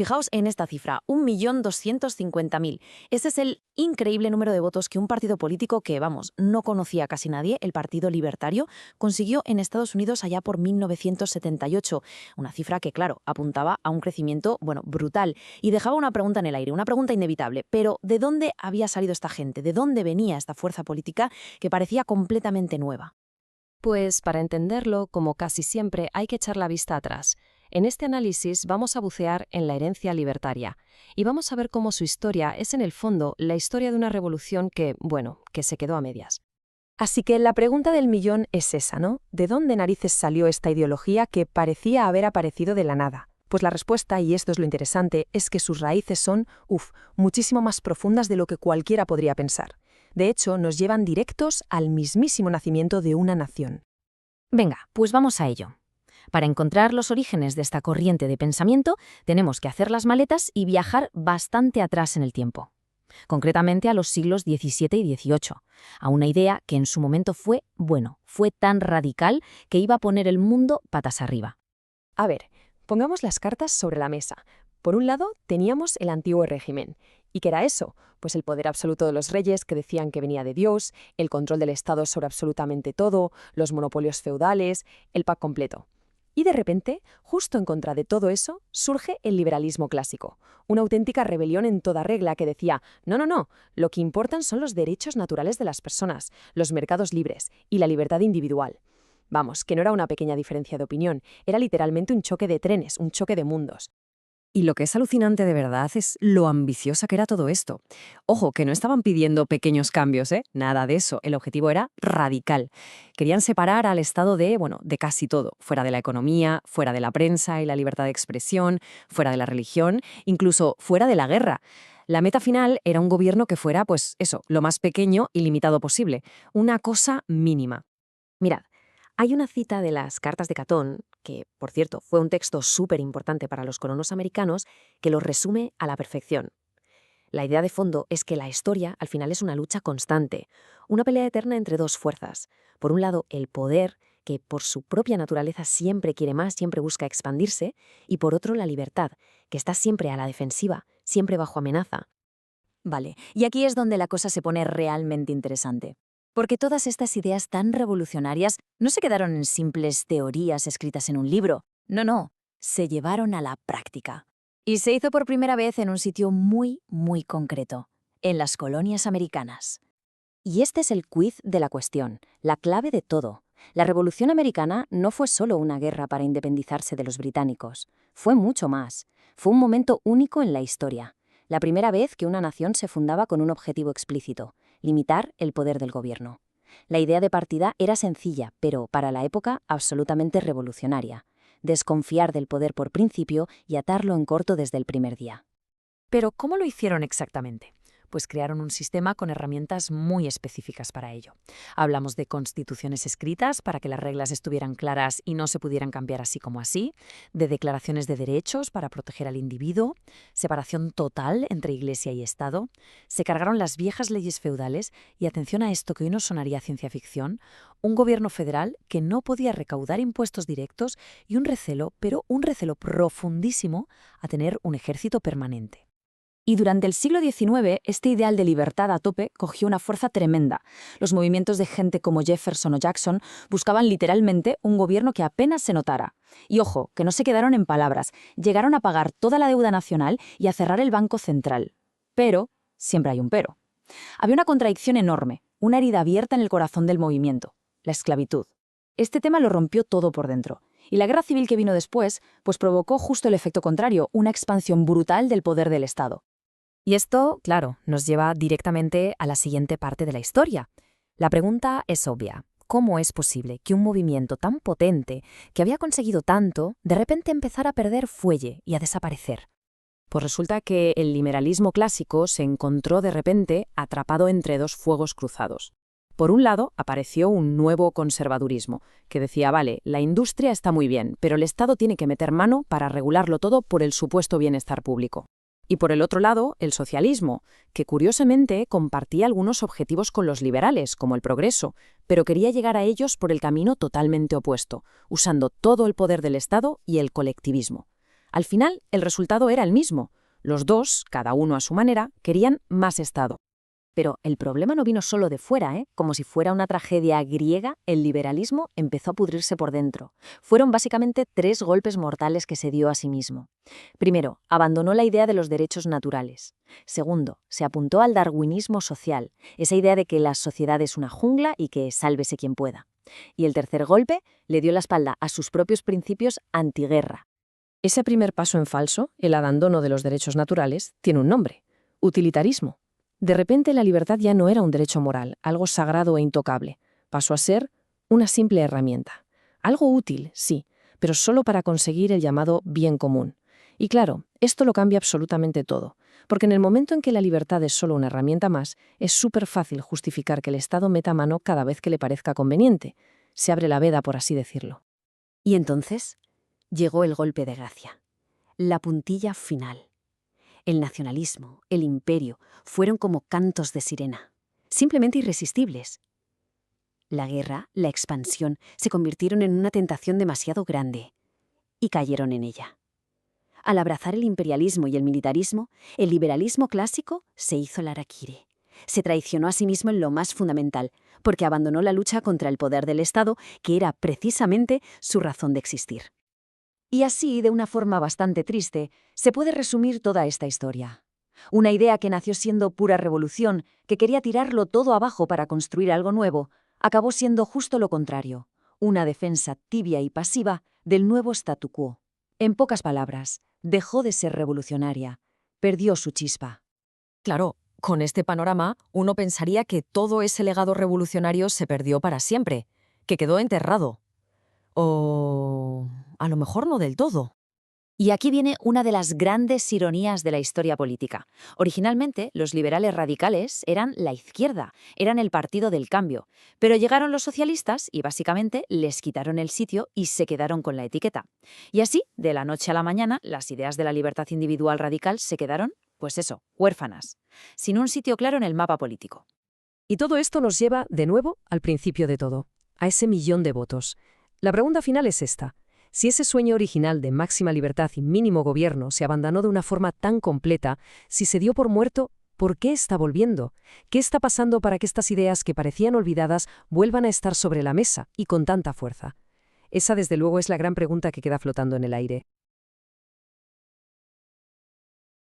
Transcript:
Fijaos en esta cifra, 1.250.000. Ese es el increíble número de votos que un partido político que, vamos, no conocía casi nadie, el Partido Libertario, consiguió en Estados Unidos allá por 1978. Una cifra que, claro, apuntaba a un crecimiento, bueno, brutal. Y dejaba una pregunta en el aire, una pregunta inevitable. Pero, ¿de dónde había salido esta gente? ¿De dónde venía esta fuerza política que parecía completamente nueva? Pues para entenderlo, como casi siempre, hay que echar la vista atrás. En este análisis vamos a bucear en la herencia libertaria y vamos a ver cómo su historia es en el fondo la historia de una revolución que, bueno, que se quedó a medias. Así que la pregunta del millón es esa, ¿no? ¿De dónde narices salió esta ideología que parecía haber aparecido de la nada? Pues la respuesta, y esto es lo interesante, es que sus raíces son, muchísimo más profundas de lo que cualquiera podría pensar. De hecho, nos llevan directos al mismísimo nacimiento de una nación. Venga, pues vamos a ello. Para encontrar los orígenes de esta corriente de pensamiento, tenemos que hacer las maletas y viajar bastante atrás en el tiempo. Concretamente a los siglos XVII y XVIII, a una idea que en su momento fue tan radical que iba a poner el mundo patas arriba. A ver, pongamos las cartas sobre la mesa. Por un lado, teníamos el antiguo régimen. ¿Y qué era eso? Pues el poder absoluto de los reyes, que decían que venía de Dios, el control del Estado sobre absolutamente todo, los monopolios feudales, el pack completo. Y de repente, justo en contra de todo eso, surge el liberalismo clásico, una auténtica rebelión en toda regla que decía, no, lo que importan son los derechos naturales de las personas, los mercados libres y la libertad individual. Vamos, que no era una pequeña diferencia de opinión, era literalmente un choque de trenes, un choque de mundos. Y lo que es alucinante de verdad es lo ambiciosa que era todo esto. Ojo, que no estaban pidiendo pequeños cambios, ¿eh? Nada de eso. El objetivo era radical. Querían separar al Estado de casi todo. Fuera de la economía, fuera de la prensa y la libertad de expresión, fuera de la religión, incluso fuera de la guerra. La meta final era un gobierno que fuera, lo más pequeño y limitado posible. Una cosa mínima. Mirad, hay una cita de las Cartas de Catón, que, por cierto, fue un texto súper importante para los colonos americanos, que lo resume a la perfección. La idea de fondo es que la historia, al final, es una lucha constante, una pelea eterna entre dos fuerzas. Por un lado, el poder, que por su propia naturaleza siempre quiere más, siempre busca expandirse, y por otro, la libertad, que está siempre a la defensiva, siempre bajo amenaza. Vale, y aquí es donde la cosa se pone realmente interesante. Porque todas estas ideas tan revolucionarias no se quedaron en simples teorías escritas en un libro. No, se llevaron a la práctica. Y se hizo por primera vez en un sitio muy concreto, en las colonias americanas. Y este es el quiz de la cuestión, la clave de todo. La Revolución Americana no fue solo una guerra para independizarse de los británicos. Fue mucho más. Fue un momento único en la historia. La primera vez que una nación se fundaba con un objetivo explícito: limitar el poder del gobierno. La idea de partida era sencilla, pero para la época absolutamente revolucionaria: desconfiar del poder por principio y atarlo en corto desde el primer día. Pero ¿cómo lo hicieron exactamente? Pues crearon un sistema con herramientas muy específicas para ello. Hablamos de constituciones escritas para que las reglas estuvieran claras y no se pudieran cambiar así como así, de declaraciones de derechos para proteger al individuo, separación total entre Iglesia y Estado, se cargaron las viejas leyes feudales y, atención a esto que hoy nos sonaría ciencia ficción, un gobierno federal que no podía recaudar impuestos directos y un recelo profundísimo a tener un ejército permanente. Y durante el siglo XIX, este ideal de libertad a tope cogió una fuerza tremenda. Los movimientos de gente como Jefferson o Jackson buscaban literalmente un gobierno que apenas se notara. Y ojo, que no se quedaron en palabras, llegaron a pagar toda la deuda nacional y a cerrar el Banco Central. Pero, siempre hay un pero. Había una contradicción enorme, una herida abierta en el corazón del movimiento: la esclavitud. Este tema lo rompió todo por dentro. Y la guerra civil que vino después, pues provocó justo el efecto contrario, una expansión brutal del poder del Estado. Y esto, claro, nos lleva directamente a la siguiente parte de la historia. La pregunta es obvia. ¿Cómo es posible que un movimiento tan potente, que había conseguido tanto, de repente empezara a perder fuelle y a desaparecer? Pues resulta que el liberalismo clásico se encontró de repente atrapado entre dos fuegos cruzados. Por un lado, apareció un nuevo conservadurismo, que decía, vale, la industria está muy bien, pero el Estado tiene que meter mano para regularlo todo por el supuesto bienestar público. Y por el otro lado, el socialismo, que curiosamente compartía algunos objetivos con los liberales, como el progreso, pero quería llegar a ellos por el camino totalmente opuesto, usando todo el poder del Estado y el colectivismo. Al final, el resultado era el mismo. Los dos, cada uno a su manera, querían más Estado. Pero el problema no vino solo de fuera, ¿eh? Como si fuera una tragedia griega, el liberalismo empezó a pudrirse por dentro. Fueron básicamente 3 golpes mortales que se dio a sí mismo. Primero, abandonó la idea de los derechos naturales. Segundo, se apuntó al darwinismo social, esa idea de que la sociedad es una jungla y que sálvese quien pueda. Y el tercer golpe le dio la espalda a sus propios principios antiguerra. Ese primer paso en falso, el abandono de los derechos naturales, tiene un nombre: utilitarismo. De repente la libertad ya no era un derecho moral, algo sagrado e intocable. Pasó a ser una simple herramienta. Algo útil, sí, pero solo para conseguir el llamado bien común. Y claro, esto lo cambia absolutamente todo, porque en el momento en que la libertad es solo una herramienta más, es súper fácil justificar que el Estado meta mano cada vez que le parezca conveniente. Se abre la veda, por así decirlo. Y entonces llegó el golpe de gracia, la puntilla final. El nacionalismo, el imperio, fueron como cantos de sirena, simplemente irresistibles. La guerra, la expansión, se convirtieron en una tentación demasiado grande y cayeron en ella. Al abrazar el imperialismo y el militarismo, el liberalismo clásico se hizo el harakiri. Se traicionó a sí mismo en lo más fundamental, porque abandonó la lucha contra el poder del Estado, que era precisamente su razón de existir. Y así, de una forma bastante triste, se puede resumir toda esta historia. Una idea que nació siendo pura revolución, que quería tirarlo todo abajo para construir algo nuevo, acabó siendo justo lo contrario, una defensa tibia y pasiva del nuevo statu quo. En pocas palabras, dejó de ser revolucionaria, perdió su chispa. Claro, con este panorama, uno pensaría que todo ese legado revolucionario se perdió para siempre, que quedó enterrado. O a lo mejor no del todo. Y aquí viene una de las grandes ironías de la historia política. Originalmente, los liberales radicales eran la izquierda, eran el partido del cambio. Pero llegaron los socialistas y básicamente les quitaron el sitio y se quedaron con la etiqueta. Y así, de la noche a la mañana, las ideas de la libertad individual radical se quedaron, pues eso, huérfanas, sin un sitio claro en el mapa político. Y todo esto nos lleva, de nuevo, al principio de todo, a ese 1.000.000 de votos. La pregunta final es esta. Si ese sueño original de máxima libertad y mínimo gobierno se abandonó de una forma tan completa, si se dio por muerto, ¿por qué está volviendo? ¿Qué está pasando para que estas ideas que parecían olvidadas vuelvan a estar sobre la mesa y con tanta fuerza? Esa, desde luego, es la gran pregunta que queda flotando en el aire.